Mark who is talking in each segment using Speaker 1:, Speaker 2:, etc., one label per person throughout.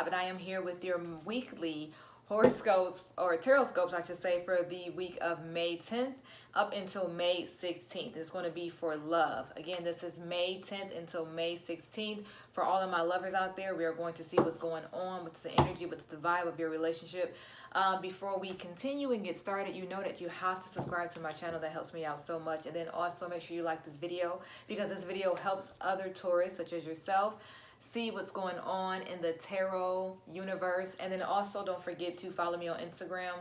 Speaker 1: and I am here with your weekly horoscopes, or tarot I should say, for the week of May 10th up until May 16th. It's going to be for love. Again, this is May 10th until May 16th. For all of my lovers out there, we are going to see what's going on, what's the energy, what's the vibe of your relationship. Before we continue and get started, you know that you have to subscribe to my channel. That helps me out so much. And then also make sure you like this video, because this video helps other Taurus such as yourself see what's going on in the tarot universe. And then also don't forget to follow me on Instagram.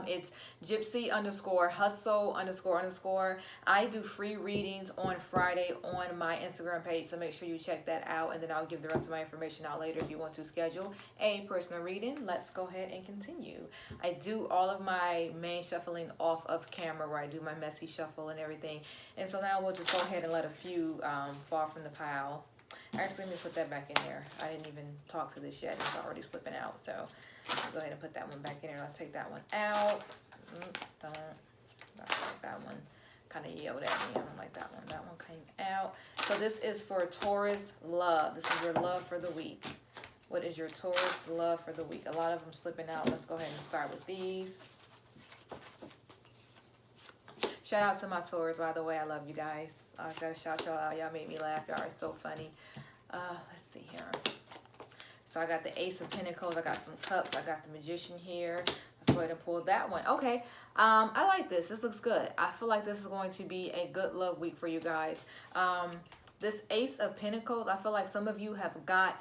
Speaker 1: It's gypsy_hustle__. I do free readings on Friday on my Instagram page, so make sure you check that out, and then I'll give the rest of my information out later if you want to schedule a personal reading. Let's go ahead and continue. I do all of my main shuffling off of camera, where I do my messy shuffle and everything. And so now we'll just go ahead and let a few fall from the pile. Actually, let me put that back in there. I didn't even talk to this yet. It's already slipping out, so go ahead and put that one back in there. Let's take that one out. Don't like that one. Kind of yelled at me. I don't like that one. That one came out. So this is for Taurus love. This is your love for the week. What is your Taurus love for the week? A lot of them slipping out. Let's go ahead and start with these. Shout out to my Taurus, by the way. I love you guys. I gotta shout y'all out. Y'all make me laugh. Y'all are so funny. Let's see here. So I got the Ace of Pentacles, I got some cups, I got the Magician here. Let's go ahead and pull that one. Okay, I like this. This looks good. I feel like this is going to be a good love week for you guys. This Ace of Pentacles, I feel like some of you have got,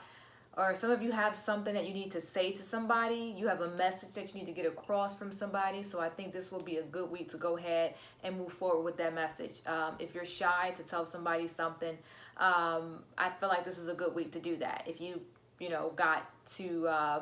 Speaker 1: or some of you have something that you need to say to somebody. You have a message that you need to get across from somebody. So I think this will be a good week to go ahead and move forward with that message. If you're shy to tell somebody something, I feel like this is a good week to do that. If you got to, I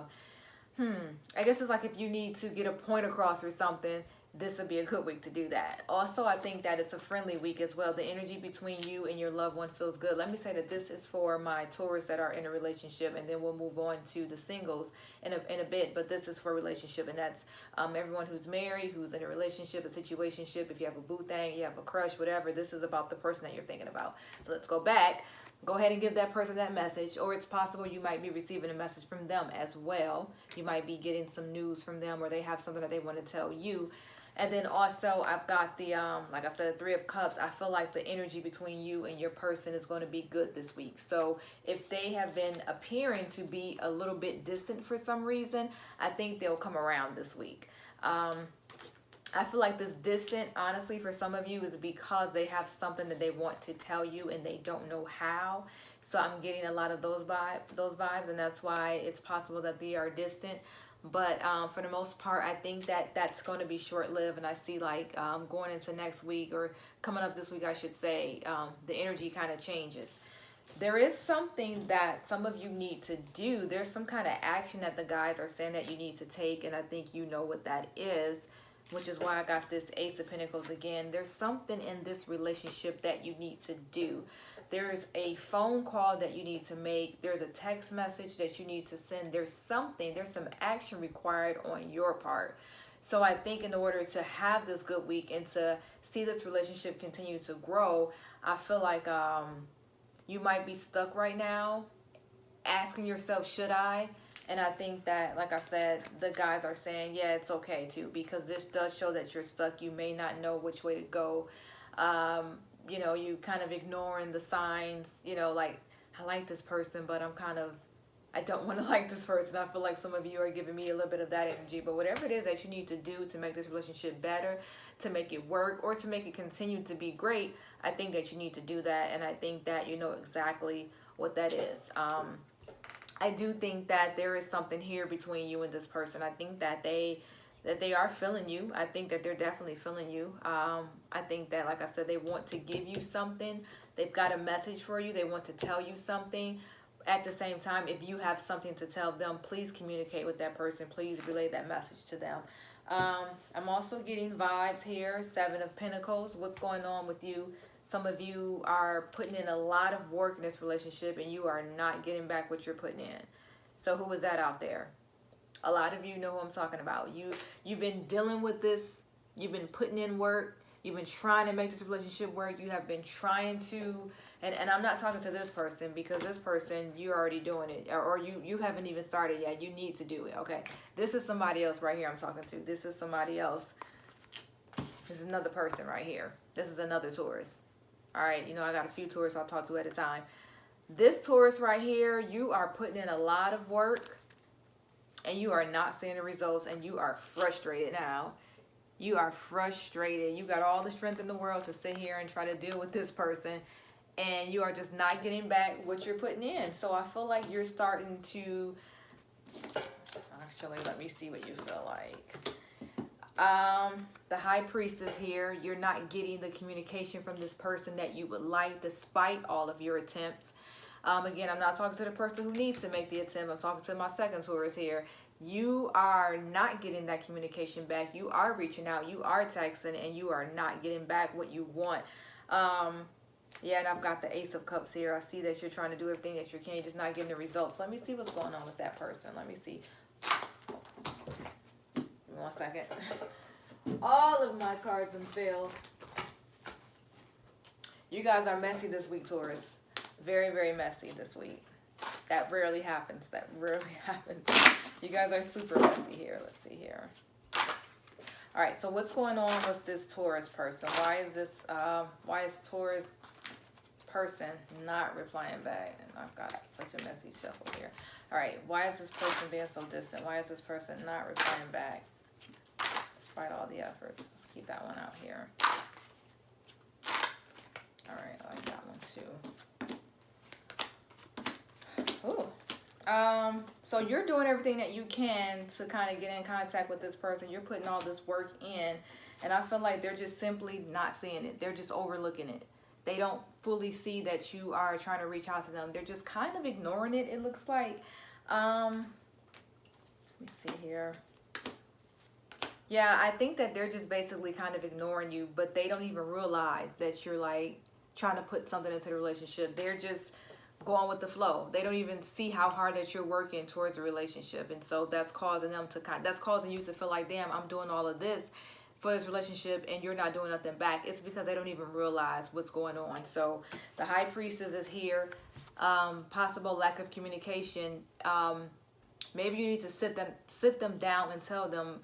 Speaker 1: guess it's like if you need to get a point across or something, this would be a good week to do that. Also, I think that it's a friendly week as well. The energy between you and your loved one feels good. Let me say that this is for my Taurus that are in a relationship, and then we'll move on to the singles in a bit. But this is for relationship, and that's everyone who's married, who's in a relationship, a situationship. If you have a boo thing, you have a crush, whatever, this is about the person that you're thinking about. So let's go back. Go ahead and give that person that message, or it's possible you might be receiving a message from them as well. You might be getting some news from them, or they have something that they want to tell you. And then also I've got the, like I said, Three of Cups. I feel like the energy between you and your person is going to be good this week. So if they have been appearing to be a little bit distant for some reason, I think they'll come around this week. I feel like this distant, honestly, for some of you is because they have something that they want to tell you and they don't know how. So I'm getting a lot of those vibes, and that's why it's possible that they are distant. But for the most part, I think that that's going to be short-lived, and I see like going into next week, or coming up this week, I should say, the energy kind of changes. There is something that some of you need to do. There's some kind of action that the guys are saying that you need to take, and I think you know what that is, which is why I got this Ace of Pentacles again. There's something in this relationship that you need to do. There's a phone call that you need to make. There's a text message that you need to send. There's some action required on your part. So I think in order to have this good week and to see this relationship continue to grow, I feel like you might be stuck right now asking yourself, should I? And I think that, like I said, the guys are saying, yeah, it's okay too, because this does show that you're stuck. You may not know which way to go. You kind of ignoring the signs, like, I like this person, but I don't want to like this person. I feel like some of you are giving me a little bit of that energy. But whatever it is that you need to do to make this relationship better, to make it work, or to make it continue to be great, I think that you need to do that. And I think that you know exactly what that is. I do think that there is something here between you and this person. I think that they are feeling you. I think that they're definitely feeling you. I think that, like I said, they want to give you something. They've got a message for you. They want to tell you something. At the same time, if you have something to tell them, please communicate with that person. Please relay that message to them. I'm also getting vibes here. Seven of Pentacles. What's going on with you? Some of you are putting in a lot of work in this relationship, and you are not getting back what you're putting in. So who is that out there? A lot of you know who I'm talking about. You've been dealing with this. You've been putting in work. You've been trying to make this relationship work. You have been trying to, and I'm not talking to this person, because this person, you're already doing it, or you haven't even started yet. You need to do it, okay? This is somebody else right here I'm talking to. This is somebody else. This is another person right here. This is another Taurus. All right, you know, I got a few Taurus I'll talk to at a time. This Taurus right here, you are putting in a lot of work, and you are not seeing the results, and you are frustrated now. You are frustrated. You got all the strength in the world to sit here and try to deal with this person, and you are just not getting back what you're putting in. So I feel like you're starting to, actually, let me see what you feel like. The High Priestess here, you're not getting the communication from this person that you would like, despite all of your attempts. Again, I'm not talking to the person who needs to make the attempt. I'm talking to my second Taurus here. You are not getting that communication back. You are reaching out. You are texting, and you are not getting back what you want. Yeah, and I've got the Ace of Cups here. I see that you're trying to do everything that you can. You're just not getting the results. Let me see what's going on with that person. Let me see. Give me 1 second. All of my cards have failed. You guys are messy this week, Taurus. Very, very messy this week. That rarely happens. That rarely happens. You guys are super messy here. Let's see here. All right, so what's going on with this Taurus person? Why is Taurus person not replying back? And I've got such a messy shuffle here. All right, why is this person being so distant? Why is this person not replying back despite all the efforts? Let's keep that one out here. All right, I like that one too. Ooh. So you're doing everything that you can to kind of get in contact with this person. You're putting all this work in, and I feel like they're just simply not seeing it. They're just overlooking it. They don't fully see that you are trying to reach out to them. They're just kind of ignoring it, it looks like. Let me see here. Yeah, I think that they're just basically kind of ignoring you, but they don't even realize that you're like trying to put something into the relationship. They're just going with the flow. They don't even see how hard that you're working towards a relationship, and so that's causing them to that's causing you to feel like, damn, I'm doing all of this for this relationship and you're not doing nothing back. It's because they don't even realize what's going on. So the High Priestess is here. Possible lack of communication. Maybe you need to sit them down and tell them,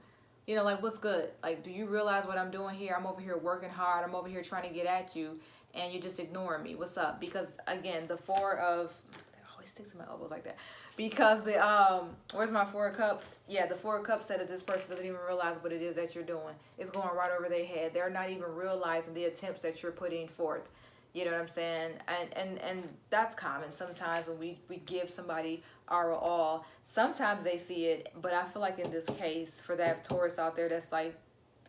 Speaker 1: you know, like, what's good? Like, do you realize what I'm doing here? I'm over here working hard. I'm over here trying to get at you, and you're just ignoring me. What's up? Because again, the Four of, I always stick to my elbows like that. Because the where's my Four of Cups? Yeah, the Four of Cups said that this person doesn't even realize what it is that you're doing. It's going right over their head. They're not even realizing the attempts that you're putting forth. You know what I'm saying? And that's common sometimes when we give somebody our all. Sometimes they see it, but I feel like in this case, for that Taurus out there that's like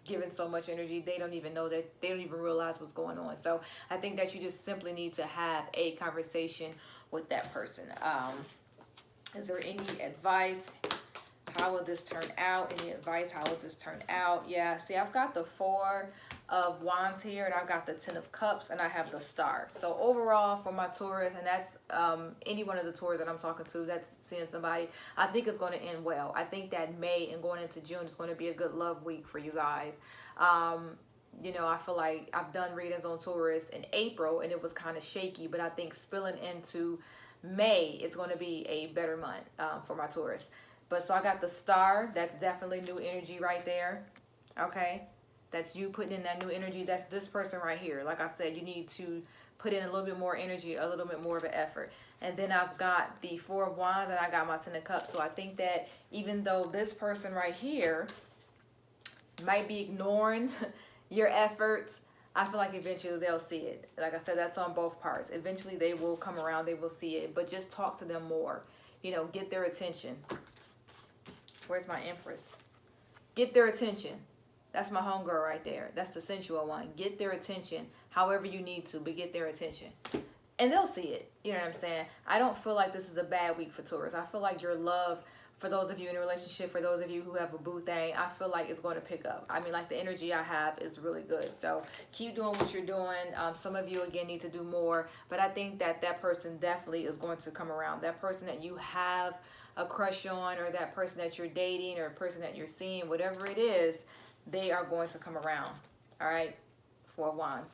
Speaker 1: giving so much energy, they don't even know that, they don't even realize what's going on. So I think that you just simply need to have a conversation with that person. Is there any advice? How will this turn out? Any advice? How will this turn out? Yeah, see, I've got the Four of Wands here, and I've got the Ten of Cups, and I have the Star. So overall, for my Taurus, and that's any one of the Taurus that I'm talking to that's seeing somebody, I think it's going to end well. I think that May and going into June is going to be a good love week for you guys. You know, I feel like I've done readings on Taurus in April, and it was kind of shaky, but I think spilling into May, it's going to be a better month for my Taurus. But so I got the Star. That's definitely new energy right there. Okay. That's you putting in that new energy. That's this person right here. Like I said, you need to put in a little bit more energy, a little bit more of an effort. And then I've got the Four of Wands, and I got my Ten of Cups. So I think that even though this person right here might be ignoring your efforts, I feel like eventually they'll see it. Like I said, that's on both parts. Eventually they will come around, they will see it. But just talk to them more. You know, get their attention. Where's my Empress? Get their attention. That's my homegirl right there. That's the sensual one. Get their attention however you need to, but get their attention. And they'll see it. You know what I'm saying? I don't feel like this is a bad week for Taurus. I feel like your love, for those of you in a relationship, for those of you who have a boo thing, I feel like it's going to pick up. I mean, like, the energy I have is really good. So keep doing what you're doing. Some of you, again, need to do more. But I think that that person definitely is going to come around. That person that you have a crush on, or that person that you're dating, or a person that you're seeing, whatever it is, they are going to come around. All right. Four of Wands.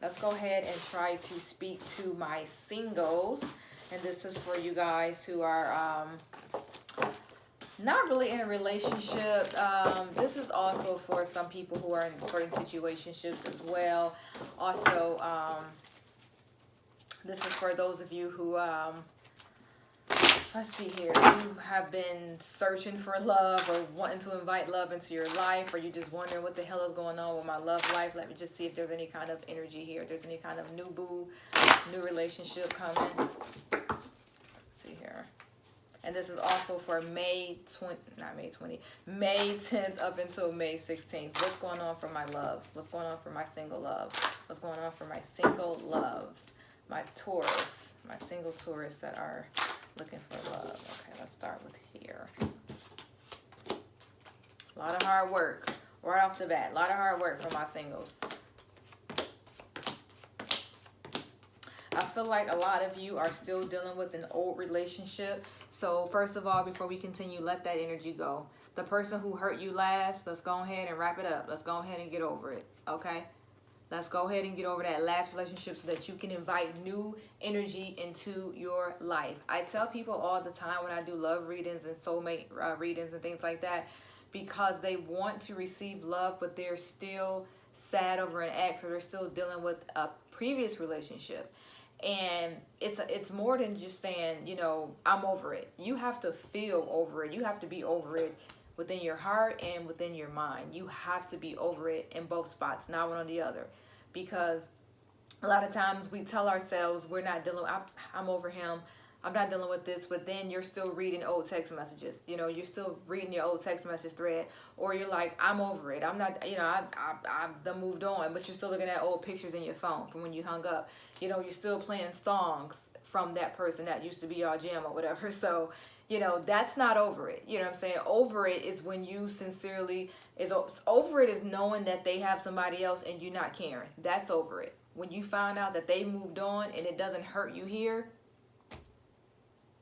Speaker 1: Let's go ahead and try to speak to my singles. And this is for you guys who are not really in a relationship. This is also for some people who are in certain situationships as well. Also, this is for those of you who, let's see here, you have been searching for love or wanting to invite love into your life, or you just wondering what the hell is going on with my love life. Let me just see if there's any kind of energy here. If there's any kind of new boo, new relationship coming. Let's see here. And this is also for May 10th up until May 16th. What's going on for my love? What's going on for my single love? What's going on for my single loves? My Taurus, my single Taurus that are looking for love. Okay, let's start with here. A lot of hard work right off the bat. A lot of hard work for my singles. I feel like a lot of you are still dealing with an old relationship. So first of all, before we continue, let that energy go. The person who hurt you last, let's go ahead and wrap it up. Let's go ahead and get over it, okay? Let's go ahead and get over that last relationship so that you can invite new energy into your life. I tell people all the time when I do love readings and soulmate readings and things like that, because they want to receive love, but they're still sad over an ex, or they're still dealing with a previous relationship. And it's more than just saying, you know, I'm over it. You have to feel over it. You have to be over it within your heart and within your mind. You have to be over it in both spots, not one or the other. Because a lot of times we tell ourselves we're not dealing, I'm over him, I'm not dealing with this, but then you're still reading old text messages. You know, you're still reading your old text message thread, or you're like, I'm over it. I'm not, you know, I've done moved on, but you're still looking at old pictures in your phone from when you hung up. You know, you're still playing songs from that person that used to be your jam or whatever. So, you know, that's not over it. You know what I'm saying? Over it is when you sincerely, over it is knowing that they have somebody else and you not caring. That's over it. When you find out that they moved on and it doesn't hurt you here,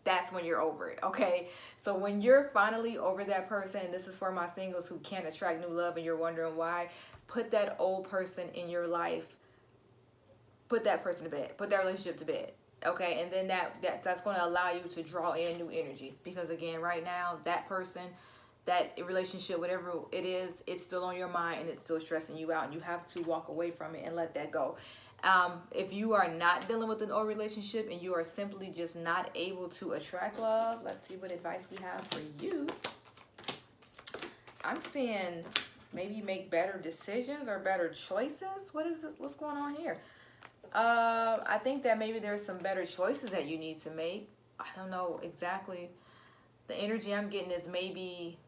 Speaker 1: that's when you're over it, okay? So when you're finally over that person, this is for my singles who can't attract new love and you're wondering why, put that old person in your life, put that person to bed, put that relationship to bed. Okay, and then that's going to allow you to draw in new energy, because again, right now, that person, that relationship, whatever it is, it's still on your mind and it's still stressing you out, and you have to walk away from it and let that go. If you are not dealing with an old relationship and you are simply just not able to attract love, let's see what advice we have for you. I'm seeing maybe make better decisions or better choices. What is this? What's going on here? I think that maybe there's some better choices that you need to make. I don't know exactly. The energy I'm getting is maybe,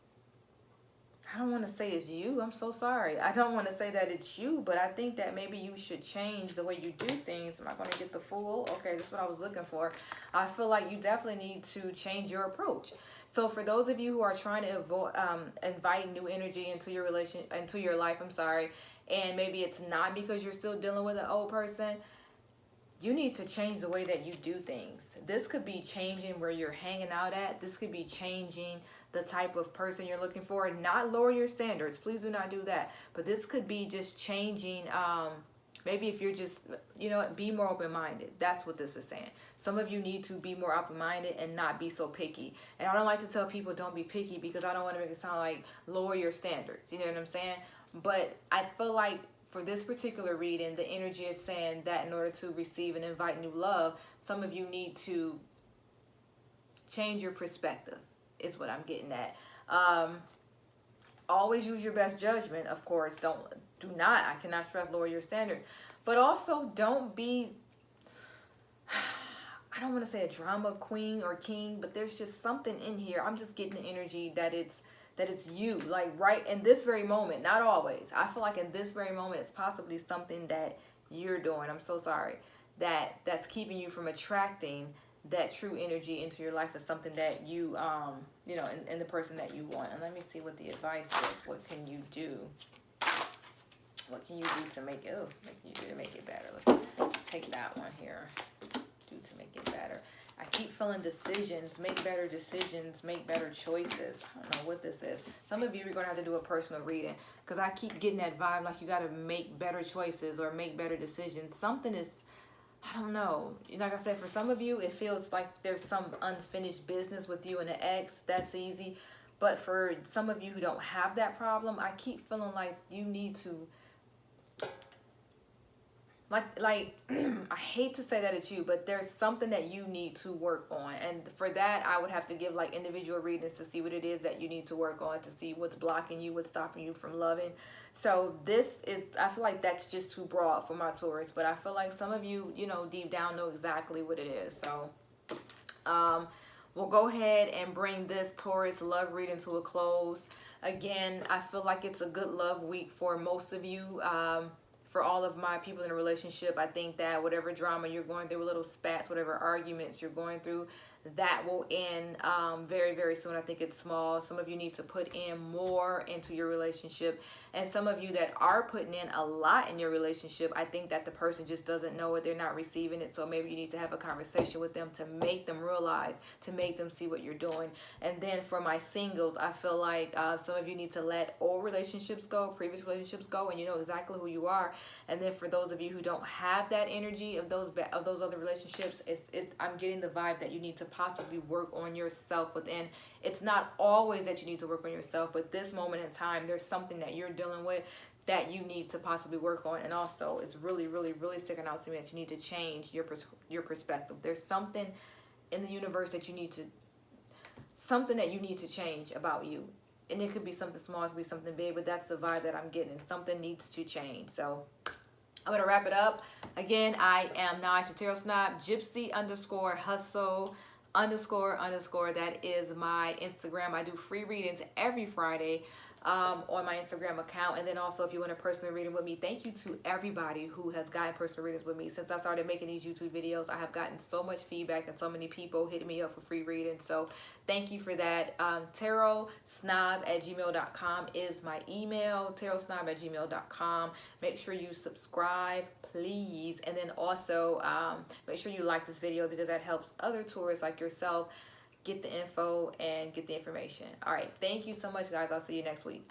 Speaker 1: I don't want to say it's you. I'm so sorry. I don't want to say that it's you, but I think that maybe you should change the way you do things. Am I going to get the Fool? Okay, that's what I was looking for. I feel like you definitely need to change your approach. So for those of you who are trying to invite new energy into your life, and maybe it's not because you're still dealing with an old person, you need to change the way that you do things. This could be changing where you're hanging out at. This could be changing the type of person you're looking for. Not lower your standards. Please do not do that. But this could be just changing. Maybe if you're just, you know, be more open-minded. That's what this is saying. Some of you need to be more open-minded and not be so picky. And I don't like to tell people don't be picky, because I don't want to make it sound like lower your standards. You know what I'm saying? But I feel like for this particular reading, the energy is saying that in order to receive and invite new love, some of you need to change your perspective, is what I'm getting at. Always use your best judgment, of course. I cannot stress lower your standards. But also don't be, I don't want to say a drama queen or king, but there's just something in here. I'm just getting the energy that it's you, like right in this very moment, not always. I feel like in this very moment, it's possibly something that you're doing. I'm so sorry. That's keeping you from attracting that true energy into your life, is something that you, you know, and the person that you want. And let me see what the advice is. What can you do? What can you do to make it better? Let's take that one here. Do to make it better. I keep feeling decisions, make better decisions, make better choices. I don't know what this is. Some of you are going to have to do a personal reading because I keep getting that vibe like you got to make better choices or make better decisions. Something is, I don't know. Like I said, for some of you, it feels like there's some unfinished business with you and the ex. That's easy. But for some of you who don't have that problem, I keep feeling like you need to, like I hate to say that it's you, but there's something that you need to work on. And for that, I would have to give like individual readings to see what it is that you need to work on, to see what's blocking you, what's stopping you from loving. So this is, I feel like that's just too broad for my Taurus, but I feel like some of you, you know, deep down know exactly what it is. So we'll go ahead and bring this Taurus love reading to a close. Again, I feel like it's a good love week for most of you. For all of my people in a relationship, I think that whatever drama you're going through, little spats, whatever arguments you're going through, that will end very, very soon. I think it's small. Some of you need to put in more into your relationship. And some of you that are putting in a lot in your relationship, I think that the person just doesn't know it. They're not receiving it. So maybe you need to have a conversation with them to make them realize, to make them see what you're doing. And then for my singles, I feel like some of you need to let old relationships go, previous relationships go, and you know exactly who you are. And then for those of you who don't have that energy of those other relationships, I'm getting the vibe that you need to possibly work on yourself within. It's not always that you need to work on yourself, but this moment in time, there's something that you're dealing with that you need to possibly work on. And also, it's really, really, really sticking out to me that you need to change your perspective. There's something in the universe that you need to, something that you need to change about you. And it could be something small, it could be something big, but that's the vibe that I'm getting. Something needs to change. So I'm going to wrap it up. Again, I am Naja Tarot Snob, Gypsy_Hustle __. That is my Instagram. I do free readings every Friday on my Instagram account. And then also, if you want a personal reading with me, thank you to everybody who has gotten personal readings with me. Since I started making these YouTube videos, I have gotten so much feedback and so many people hitting me up for free readings. So thank you for that. tarotsnob@gmail.com is my email, tarotsnob@gmail.com. Make sure you subscribe, please. And then also make sure you like this video because that helps other tourists like yourself get the info and get the information. All right. Thank you so much, guys. I'll see you next week.